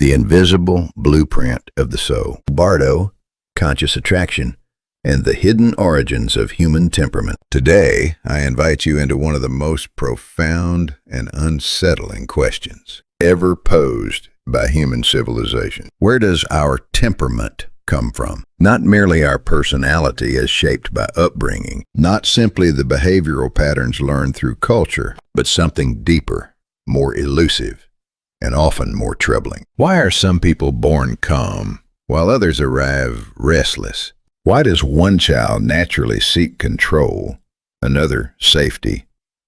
the invisible blueprint of the soul. Bardo, conscious attraction, and the hidden origins of human temperament. Today, I invite you into one of the most profound and unsettling questions ever posed by human civilization. Where does our temperament come from? Not merely our personality as shaped by upbringing, not simply the behavioral patterns learned through culture, but something deeper, more elusive, and often more troubling. Why are some people born calm, while others arrive restless? Why does one child naturally seek control, another safety,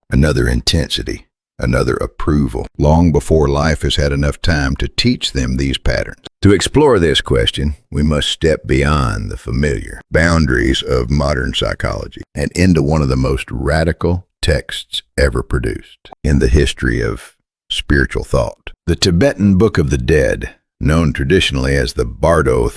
another intensity, another approval, long before life has had enough time to teach them these patterns? To explore this question, we must step beyond the familiar boundaries of modern psychology and into one of the most radical texts ever produced in the history of spiritual thought. The Tibetan Book of the Dead, known traditionally as the Bardo.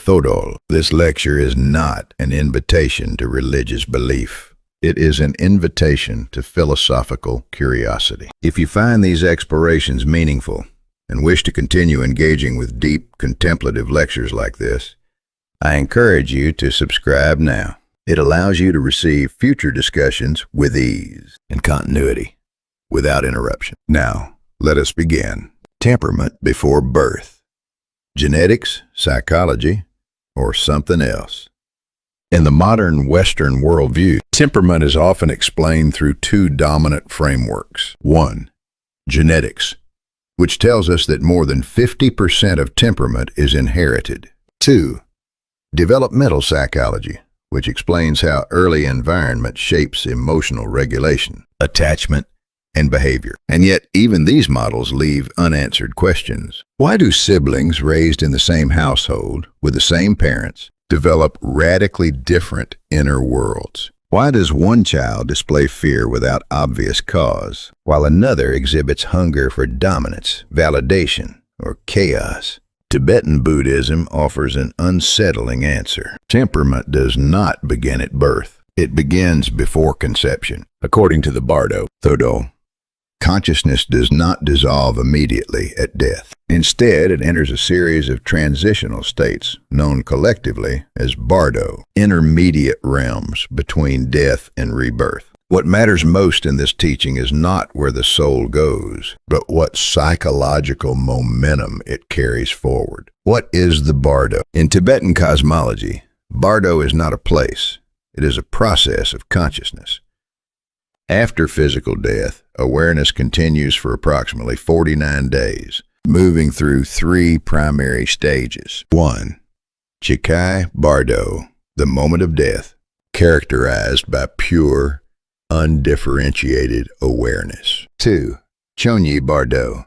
This lecture is not an invitation to religious belief. It is an invitation to philosophical curiosity. If you find these explorations meaningful and wish to continue engaging with deep, contemplative lectures like this, I encourage you to subscribe now. It allows you to receive future discussions with ease and continuity, without interruption. Now, let us begin. Temperament before birth. Genetics, psychology, or something else? In the modern Western worldview, temperament is often explained through two dominant frameworks. One, genetics, which tells us that more than 50% of temperament is inherited. Two, developmental psychology, which explains how early environment shapes emotional regulation, attachment, and behavior. And yet, even these models leave unanswered questions. Why do siblings raised in the same household, with the same parents, develop radically different inner worlds? Why does one child display fear without obvious cause, while another exhibits hunger for dominance, validation, or chaos? Tibetan Buddhism offers an unsettling answer. Temperament does not begin at birth. It begins before conception. According to the Bardo, consciousness does not dissolve immediately at death. Instead, it enters a series of transitional states, known collectively as Bardo, intermediate realms between death and rebirth. What matters most in this teaching is not where the soul goes, but what psychological momentum it carries forward. What is the Bardo? In Tibetan cosmology, Bardo is not a place. It is a process of consciousness. After physical death, awareness continues for approximately 49 days, moving through three primary stages. 1. Chikai Bardo, the moment of death, characterized by pure, undifferentiated awareness. 2. Chonyi Bardo,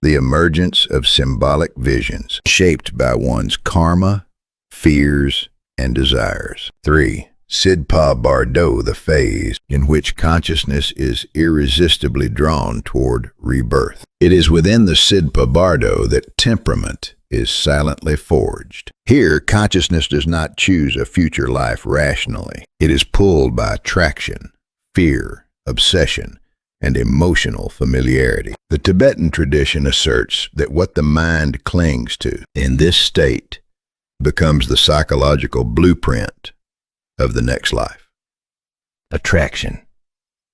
the emergence of symbolic visions, shaped by one's karma, fears, and desires. 3. Sidpa Bardo, the phase in which consciousness is irresistibly drawn toward rebirth. It is within the Sidpa Bardo that temperament is silently forged. Here, consciousness does not choose a future life rationally. It is pulled by attraction, fear, obsession, and emotional familiarity. The Tibetan tradition asserts that what the mind clings to in this state becomes the psychological blueprint of the next life. Attraction,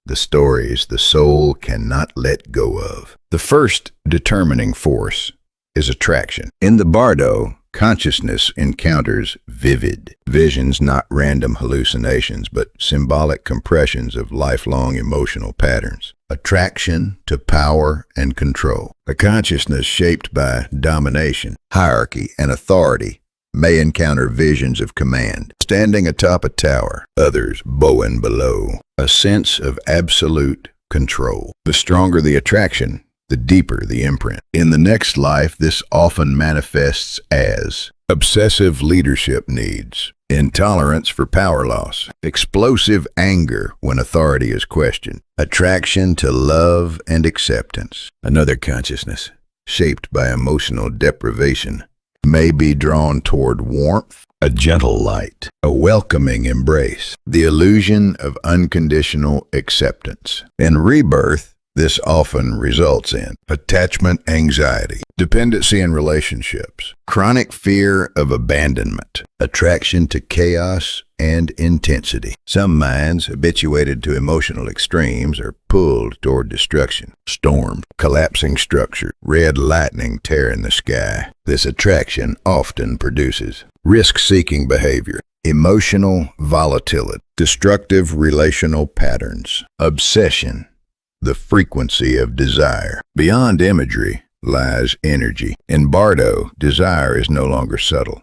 the stories the soul cannot let go of. The first determining force is attraction. In the Bardo, consciousness encounters vivid visions, not random hallucinations, but symbolic compressions of lifelong emotional patterns. Attraction to power and control. A consciousness shaped by domination, hierarchy, and authority may encounter visions of command, standing atop a tower, others bowing below, a sense of absolute control. The stronger the attraction, the deeper the imprint. In the next life, this often manifests as obsessive leadership needs, intolerance for power loss, explosive anger when authority is questioned, attraction to love and acceptance. Another consciousness, shaped by emotional deprivation, may be drawn toward warmth, a gentle light, a welcoming embrace, the illusion of unconditional acceptance. In rebirth, this often results in attachment anxiety, Dependency in relationships. Chronic fear of abandonment. Attraction to chaos and intensity. Some minds, habituated to emotional extremes, are pulled toward destruction. Storm. Collapsing structure. Red lightning tearing the sky. This attraction often produces risk-seeking behavior. Emotional volatility. Destructive relational patterns. Obsession. The frequency of desire. Beyond imagery lies energy. In Bardo, desire is no longer subtle.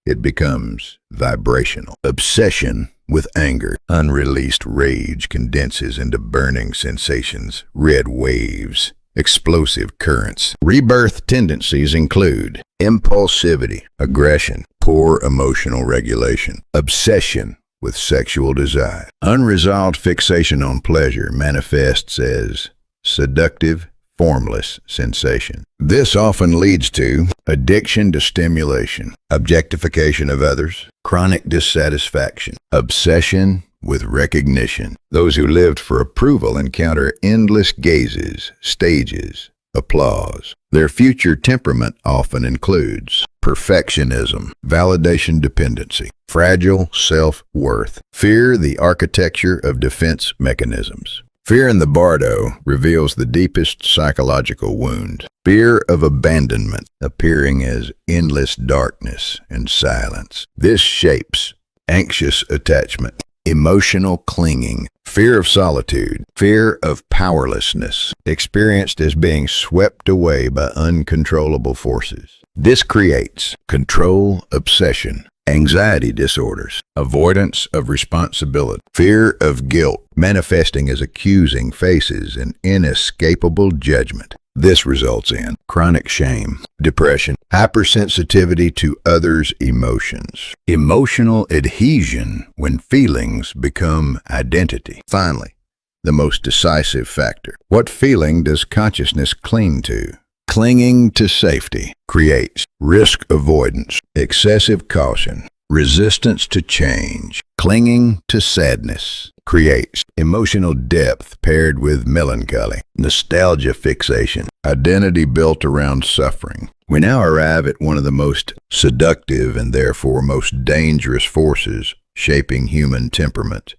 It becomes vibrational. Obsession with anger. Unreleased rage condenses into burning sensations, red waves, explosive currents. Rebirth tendencies include impulsivity, aggression, poor emotional regulation, obsession with sexual desire. Unresolved fixation on pleasure manifests as seductive, formless sensation. This often leads to addiction to stimulation, objectification of others, chronic dissatisfaction, obsession with recognition. Those who lived for approval encounter endless gazes, stages, applause. Their future temperament often includes perfectionism, validation dependency, fragile self-worth, fear, the architecture of defense mechanisms. Fear in the Bardo reveals the deepest psychological wound. Fear of abandonment, appearing as endless darkness and silence. This shapes anxious attachment, emotional clinging, fear of solitude, fear of powerlessness, experienced as being swept away by uncontrollable forces. This creates control obsession, anxiety disorders, avoidance of responsibility, fear of guilt, manifesting as accusing faces and inescapable judgment. This results in chronic shame, depression, hypersensitivity to others' emotions, emotional adhesion when feelings become identity. Finally, the most decisive factor. What feeling does consciousness cling to? Clinging to safety creates risk avoidance, excessive caution, resistance to change. Clinging to sadness creates emotional depth paired with melancholy, nostalgia fixation, identity built around suffering. We now arrive at one of the most seductive and therefore most dangerous forces shaping human temperament.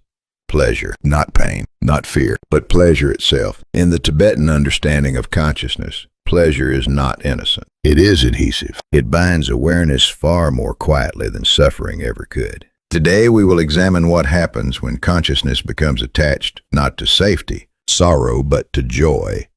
Pleasure, not pain, not fear, but pleasure itself. In the Tibetan understanding of consciousness, pleasure is not innocent. It is adhesive. It binds awareness far more quietly than suffering ever could. Today we will examine what happens when consciousness becomes attached not to safety, sorrow, but to joy,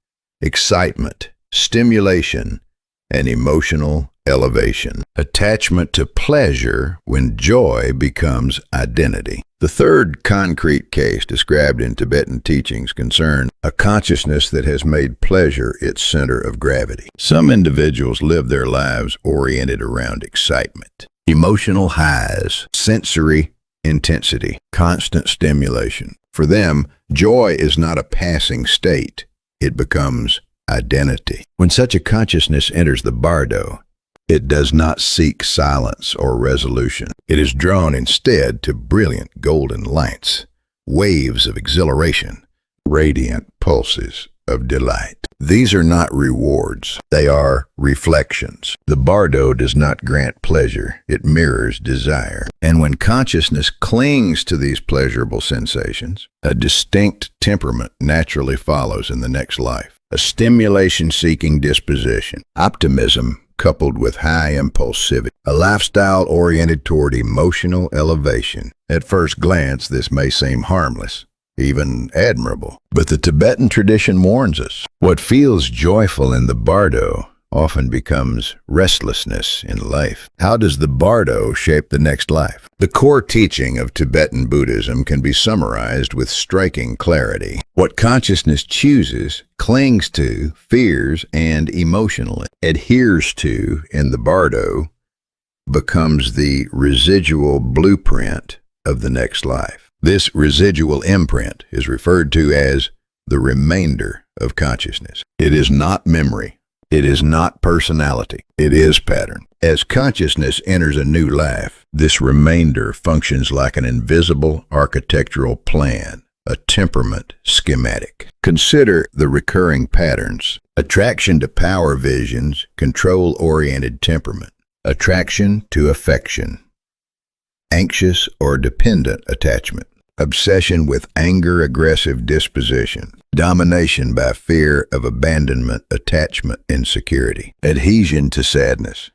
excitement, stimulation, and emotional elevation. Attachment to pleasure when joy becomes identity. The third concrete case described in Tibetan teachings concern a consciousness that has made pleasure its center of gravity. Some individuals live their lives oriented around excitement, emotional highs, sensory intensity, constant stimulation. For them, joy is not a passing state. It becomes identity. When such a consciousness enters the Bardo, it does not seek silence or resolution. It is drawn instead to brilliant golden lights, waves of exhilaration, radiant pulses of delight. These are not rewards. They are reflections. The Bardo does not grant pleasure. It mirrors desire. And when consciousness clings to these pleasurable sensations, a distinct temperament naturally follows in the next life. A stimulation-seeking disposition, optimism coupled with high impulsivity, a lifestyle oriented toward emotional elevation. At first glance, this may seem harmless, even admirable. But the Tibetan tradition warns us. What feels joyful in the Bardo often becomes restlessness in life. How does the Bardo shape the next life? The core teaching of Tibetan Buddhism can be summarized with striking clarity. What consciousness chooses, clings to, fears, and emotionally adheres to in the Bardo becomes the residual blueprint of the next life. This residual imprint is referred to as the remainder of consciousness. It is not memory. It is not personality. It is pattern. As consciousness enters a new life, this remainder functions like an invisible architectural plan, a temperament schematic. Consider the recurring patterns. Attraction to power visions, control-oriented temperament. Attraction to affection. Anxious or dependent attachment. Obsession with anger-aggressive disposition. Domination by fear of abandonment, attachment, insecurity. Adhesion to sadness.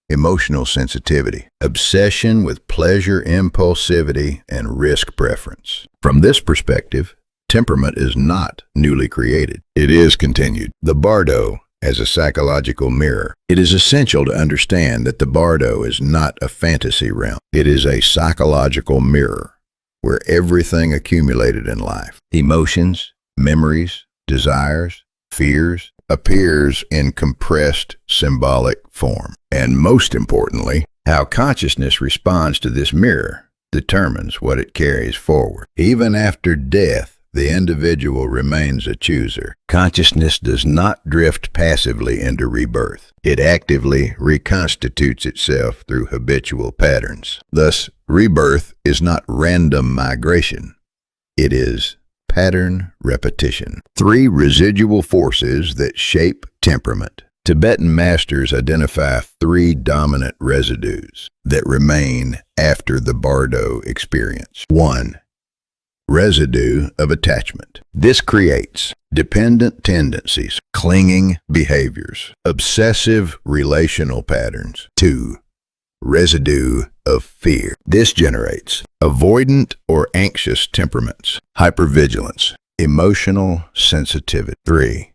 Emotional sensitivity. Obsession with pleasure, impulsivity, and risk preference. From this perspective, temperament is not newly created. It is continued. The Bardo as a psychological mirror. It is essential to understand that the Bardo is not a fantasy realm. It is a psychological mirror where everything accumulated in life, emotions, memories, desires, fears, appears in compressed symbolic form. And most importantly, how consciousness responds to this mirror determines what it carries forward. Even after death, the individual remains a chooser. Consciousness does not drift passively into rebirth. It actively reconstitutes itself through habitual patterns. Thus, rebirth is not random migration. It is pattern repetition. 3 residual forces that shape temperament. Tibetan masters identify 3 dominant residues that remain after the Bardo experience. 1. Residue of attachment. This creates dependent tendencies, clinging behaviors, obsessive relational patterns. 2. Residue of fear. This generates avoidant or anxious temperaments, hypervigilance, emotional sensitivity. 3.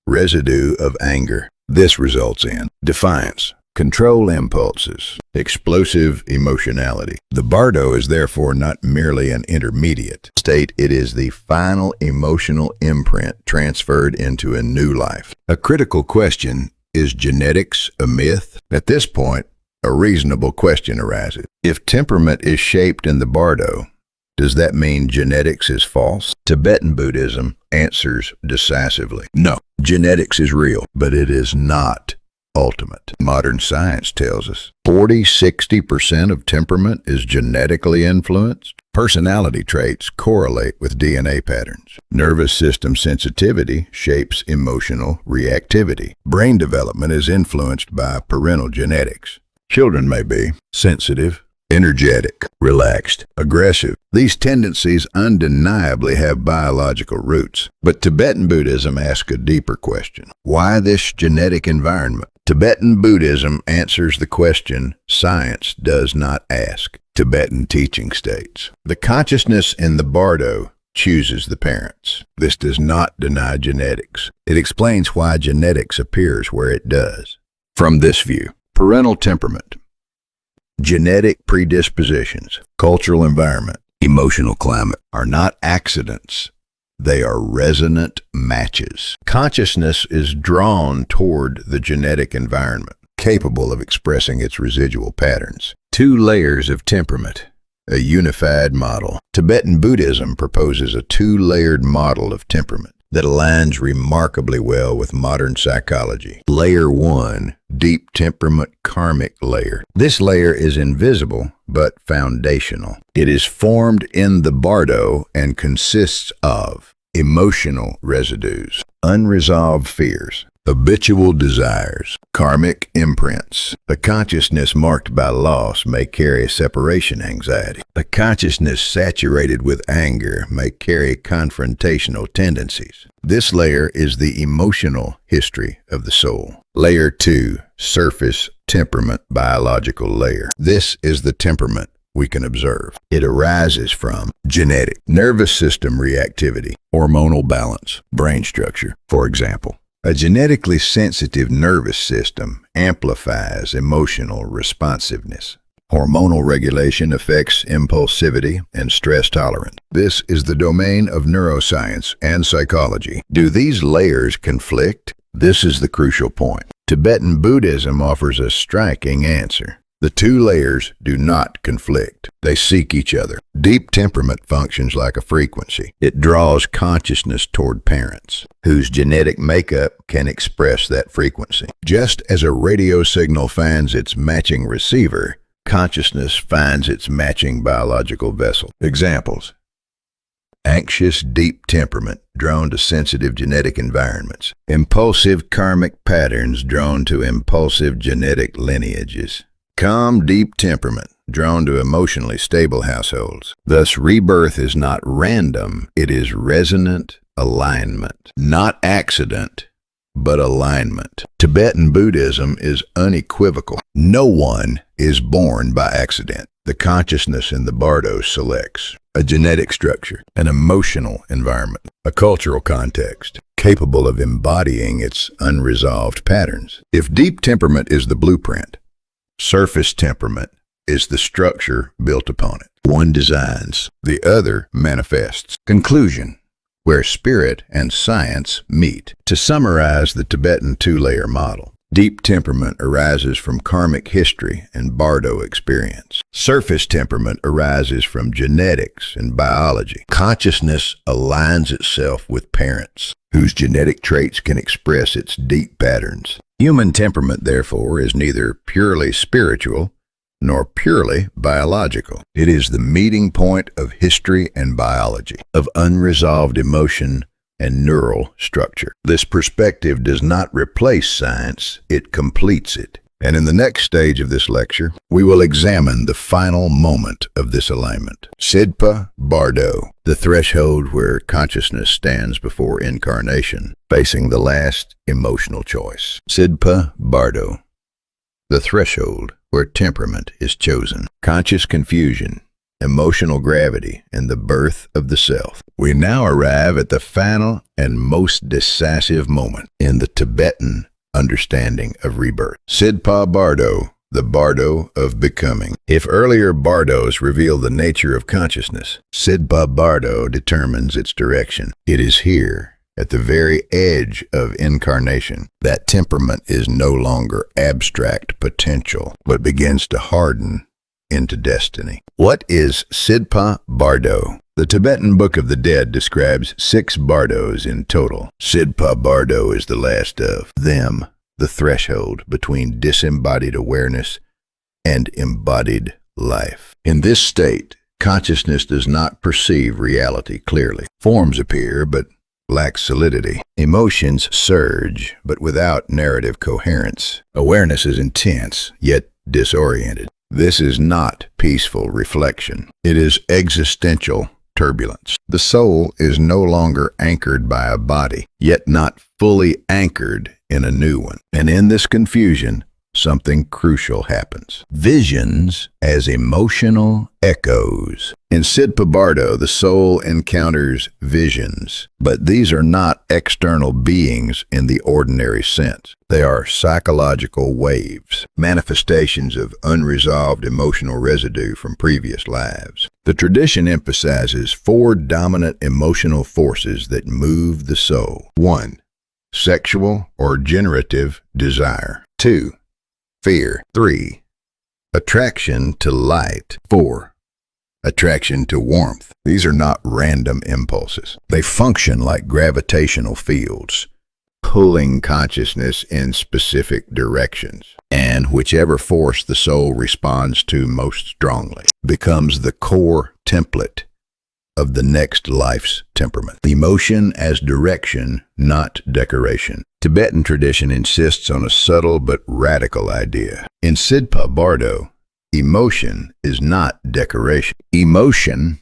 Residue of anger. This results in defiance, control impulses, explosive emotionality. The Bardo is therefore not merely an intermediate state, it is the final emotional imprint transferred into a new life. A critical question: is genetics a myth? At this point, a reasonable question arises. If temperament is shaped in the Bardo, does that mean genetics is false? Tibetan Buddhism answers decisively. No, genetics is real, but it is not ultimate. Modern science tells us 40–60% of temperament is genetically influenced. Personality traits correlate with DNA patterns. Nervous system sensitivity shapes emotional reactivity. Brain development is influenced by parental genetics. Children may be sensitive, energetic, relaxed, aggressive. These tendencies undeniably have biological roots. But Tibetan Buddhism asks a deeper question. Why this genetic environment? Tibetan Buddhism answers the question science does not ask. Tibetan teaching states, the consciousness in the Bardo chooses the parents. This does not deny genetics. It explains why genetics appears where it does. From this view, parental temperament, genetic predispositions, cultural environment, emotional climate are not accidents. They are resonant matches. Consciousness is drawn toward the genetic environment, capable of expressing its residual patterns. 2 layers of temperament, a unified model. Tibetan Buddhism proposes a 2-layered model of temperament that aligns remarkably well with modern psychology. Layer 1, deep temperament karmic layer. This layer is invisible but foundational. It is formed in the Bardo and consists of emotional residues, unresolved fears, habitual desires, karmic imprints. A consciousness marked by loss may carry separation anxiety. A consciousness saturated with anger may carry confrontational tendencies. This layer is the emotional history of the soul. Layer 2, surface temperament biological layer. This is the temperament we can observe. It arises from genetic, nervous system reactivity, hormonal balance, brain structure. For example, a genetically sensitive nervous system amplifies emotional responsiveness. Hormonal regulation affects impulsivity and stress tolerance. This is the domain of neuroscience and psychology. Do these layers conflict? This is the crucial point. Tibetan Buddhism offers a striking answer. The 2 layers do not conflict. They seek each other. Deep temperament functions like a frequency. It draws consciousness toward parents, whose genetic makeup can express that frequency. Just as a radio signal finds its matching receiver, consciousness finds its matching biological vessel. Examples: Anxious, deep temperament, drawn to sensitive genetic environments. Impulsive karmic patterns, drawn to impulsive genetic lineages. Calm, deep temperament, drawn to emotionally stable households. Thus, rebirth is not random, it is resonant alignment. Not accident, but alignment. Tibetan Buddhism is unequivocal. No one is born by accident. The consciousness in the Bardo selects a genetic structure, an emotional environment, a cultural context, capable of embodying its unresolved patterns. If deep temperament is the blueprint, surface temperament is the structure built upon it. One designs, the other manifests. Conclusion: where spirit and science meet. To summarize the Tibetan two-layer model, deep temperament arises from karmic history and Bardo experience. Surface temperament arises from genetics and biology. Consciousness aligns itself with parents, whose genetic traits can express its deep patterns. Human temperament, therefore, is neither purely spiritual nor purely biological. It is the meeting point of history and biology, of unresolved emotion and neural structure. This perspective does not replace science, it completes it. And in the next stage of this lecture, we will examine the final moment of this alignment. Sidpa Bardo, the threshold where consciousness stands before incarnation, facing the last emotional choice. Sidpa Bardo, the threshold where temperament is chosen. Conscious confusion, emotional gravity, and the birth of the self. We now arrive at the final and most decisive moment in the Tibetan understanding of rebirth. Sidpa Bardo, the Bardo of becoming. If earlier Bardos reveal the nature of consciousness, Sidpa Bardo determines its direction. It is here, at the very edge of incarnation, that temperament is no longer abstract potential, but begins to harden into destiny. What is Sidpa Bardo? The Tibetan Book of the Dead describes 6 Bardos in total. Sidpa Bardo is the last of them, the threshold between disembodied awareness and embodied life. In this state, consciousness does not perceive reality clearly. Forms appear, but lack solidity. Emotions surge, but without narrative coherence. Awareness is intense, yet disoriented. This is not peaceful reflection. It is existential turbulence. The soul is no longer anchored by a body, yet not fully anchored in a new one. And in this confusion, something crucial happens. Visions as emotional echoes. In Sidpa Bardo, the soul encounters visions, but these are not external beings in the ordinary sense. They are psychological waves, manifestations of unresolved emotional residue from previous lives. The tradition emphasizes 4 dominant emotional forces that move the soul. 1. Sexual or generative desire. 2. Fear. 3. Attraction to light. 4. Attraction to warmth. These are not random impulses. They function like gravitational fields, pulling consciousness in specific directions. And whichever force the soul responds to most strongly becomes the core template of the next life's temperament. Emotion as direction, not decoration. Tibetan tradition insists on a subtle but radical idea. In Sidpa Bardo, emotion is not decoration. Emotion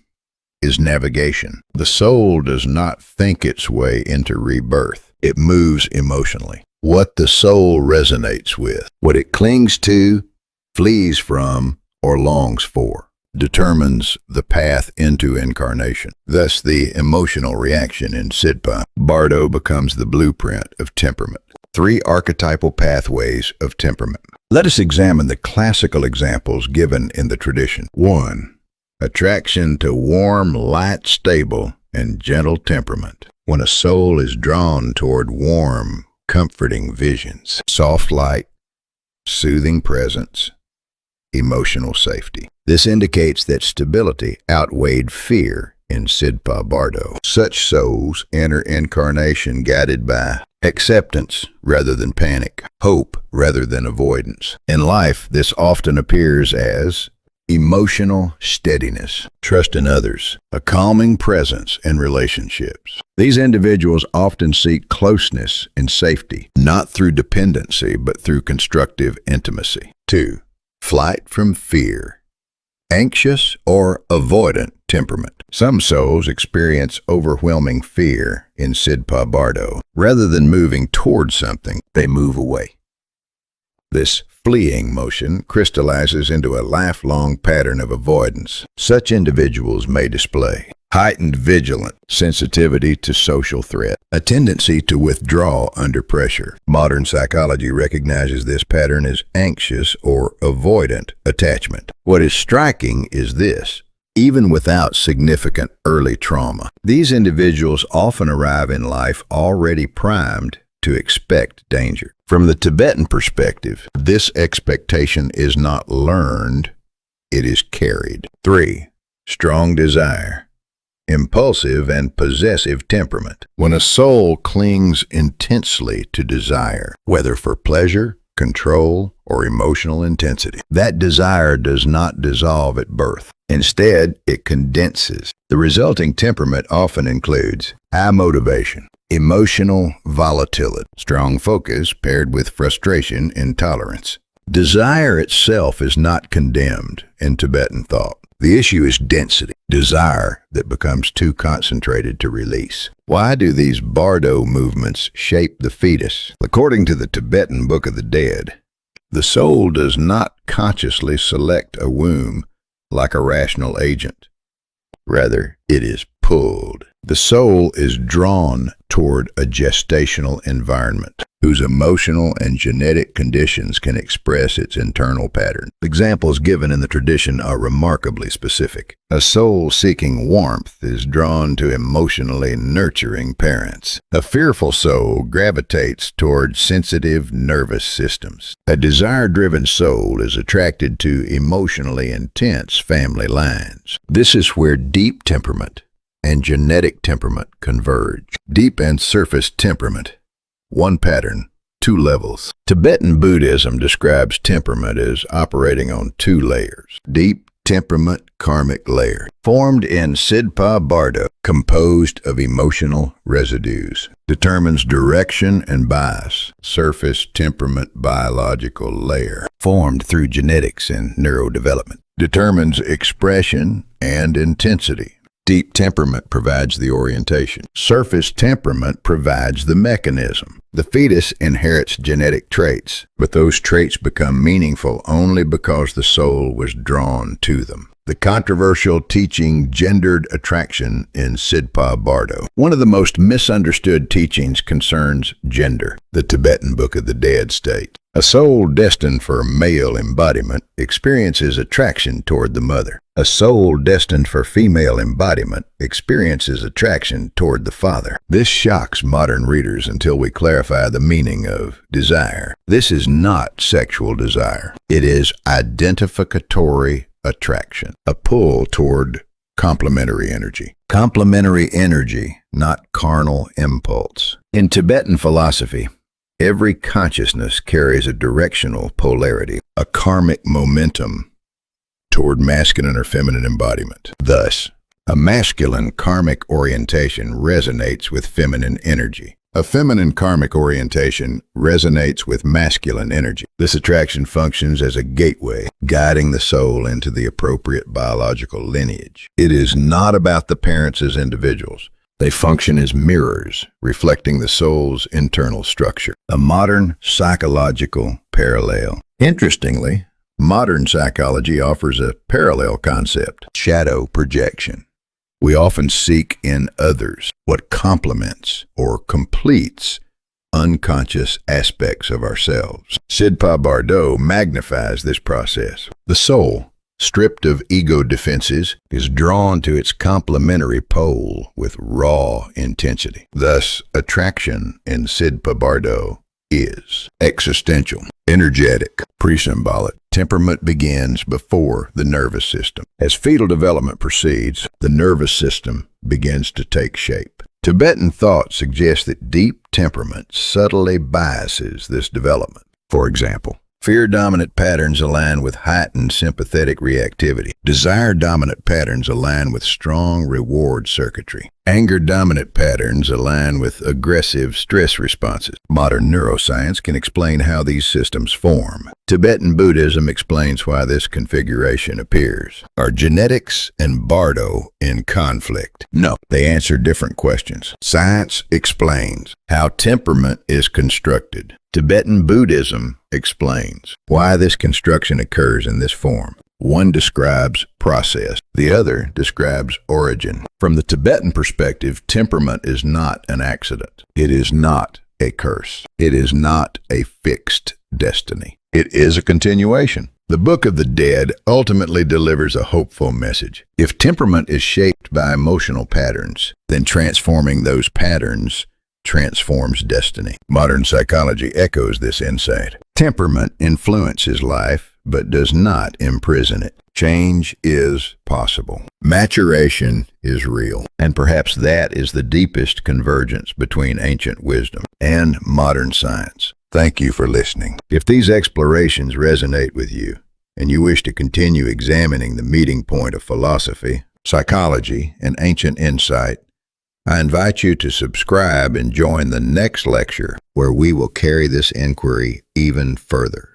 is navigation. The soul does not think its way into rebirth. It moves emotionally. What the soul resonates with, what it clings to, flees from, or longs for, determines the path into incarnation. Thus, the emotional reaction in Sidpa Bardo becomes the blueprint of temperament. 3 archetypal pathways of temperament. Let us examine the classical examples given in the tradition. 1. Attraction to warm, light, stable, and gentle temperament. When a soul is drawn toward warm, comforting visions, soft light, soothing presence, emotional safety. This indicates that stability outweighed fear in Sidpa Bardo. Such souls enter incarnation guided by acceptance rather than panic, hope rather than avoidance. In life, this often appears as Emotional steadiness, trust in others, a calming presence in relationships. These individuals often seek closeness and safety, not through dependency, but through constructive intimacy. 2. Flight from fear. Anxious or avoidant temperament. Some souls experience overwhelming fear in Sidpa Bardo. Rather than moving towards something, they move away. This fleeing motion crystallizes into a lifelong pattern of avoidance. Such individuals may display heightened vigilance, sensitivity to social threat, a tendency to withdraw under pressure. Modern psychology recognizes this pattern as anxious or avoidant attachment. What is striking is this: even without significant early trauma, these individuals often arrive in life already primed to expect danger. From the Tibetan perspective, this expectation is not learned, it is carried. 3. Strong desire. Impulsive and possessive temperament. When a soul clings intensely to desire, whether for pleasure, control, or emotional intensity, that desire does not dissolve at birth. Instead, it condenses. The resulting temperament often includes high motivation, emotional volatility, strong focus paired with frustration, intolerance. Desire itself is not condemned in Tibetan thought. The issue is density, desire that becomes too concentrated to release. Why do these Bardo movements shape the fetus? According to the Tibetan Book of the Dead, the soul does not consciously select a womb like a rational agent. Rather, it is pulled. The soul is drawn toward a gestational environment whose emotional and genetic conditions can express its internal pattern. Examples given in the tradition are remarkably specific. A soul seeking warmth is drawn to emotionally nurturing parents. A fearful soul gravitates toward sensitive nervous systems. A desire-driven soul is attracted to emotionally intense family lines. This is where deep temperament and genetic temperament converge. Deep and surface temperament. One pattern, two levels. Tibetan Buddhism describes temperament as operating on two layers. Deep temperament karmic layer, formed in Sidpa Bardo, composed of emotional residues, determines direction and bias. Surface temperament biological layer, formed through genetics and neurodevelopment, determines expression and intensity. Deep temperament provides the orientation. Surface temperament provides the mechanism. The fetus inherits genetic traits, but those traits become meaningful only because the soul was drawn to them. The controversial teaching gendered attraction in Sidpa Bardo. One of the most misunderstood teachings concerns gender. The Tibetan Book of the Dead states, a soul destined for male embodiment experiences attraction toward the mother. A soul destined for female embodiment experiences attraction toward the father. This shocks modern readers until we clarify the meaning of desire. This is not sexual desire. It is identificatory attraction, a pull toward complementary energy. Complementary energy, not carnal impulse. In Tibetan philosophy, every consciousness carries a directional polarity, a karmic momentum toward masculine or feminine embodiment. Thus, a masculine karmic orientation resonates with feminine energy. A feminine karmic orientation resonates with masculine energy. This attraction functions as a gateway, guiding the soul into the appropriate biological lineage. It is not about the parents as individuals. They function as mirrors, reflecting the soul's internal structure. A modern psychological parallel. Interestingly, modern psychology offers a parallel concept: shadow projection. We often seek in others what complements or completes unconscious aspects of ourselves. Sidpa Bardo magnifies this process. The soul, stripped of ego defenses, is drawn to its complementary pole with raw intensity. Thus, attraction in Sidpa Bardo is existential, energetic, pre-symbolic. Temperament begins before the nervous system. As fetal development proceeds, the nervous system begins to take shape. Tibetan thought suggests that deep temperament subtly biases this development. For example, Fear-dominant patterns align with heightened sympathetic reactivity. Desire-dominant patterns align with strong reward circuitry. Anger-dominant patterns align with aggressive stress responses. Modern neuroscience can explain how these systems form. Tibetan Buddhism explains why this configuration appears. Are genetics and Bardo in conflict? No, they answer different questions. Science explains how temperament is constructed. Tibetan Buddhism explains why this construction occurs in this form. One describes process, the other describes origin. From the Tibetan perspective, temperament is not an accident. It is not a curse. It is not a fixed destiny. It is a continuation. The Book of the Dead ultimately delivers a hopeful message. If temperament is shaped by emotional patterns, then transforming those patterns transforms destiny. Modern psychology echoes this insight. Temperament influences life, but does not imprison it. Change is possible. Maturation is real. And perhaps that is the deepest convergence between ancient wisdom and modern science. Thank you for listening. If these explorations resonate with you, and you wish to continue examining the meeting point of philosophy, psychology, and ancient insight, I invite you to subscribe and join the next lecture where we will carry this inquiry even further.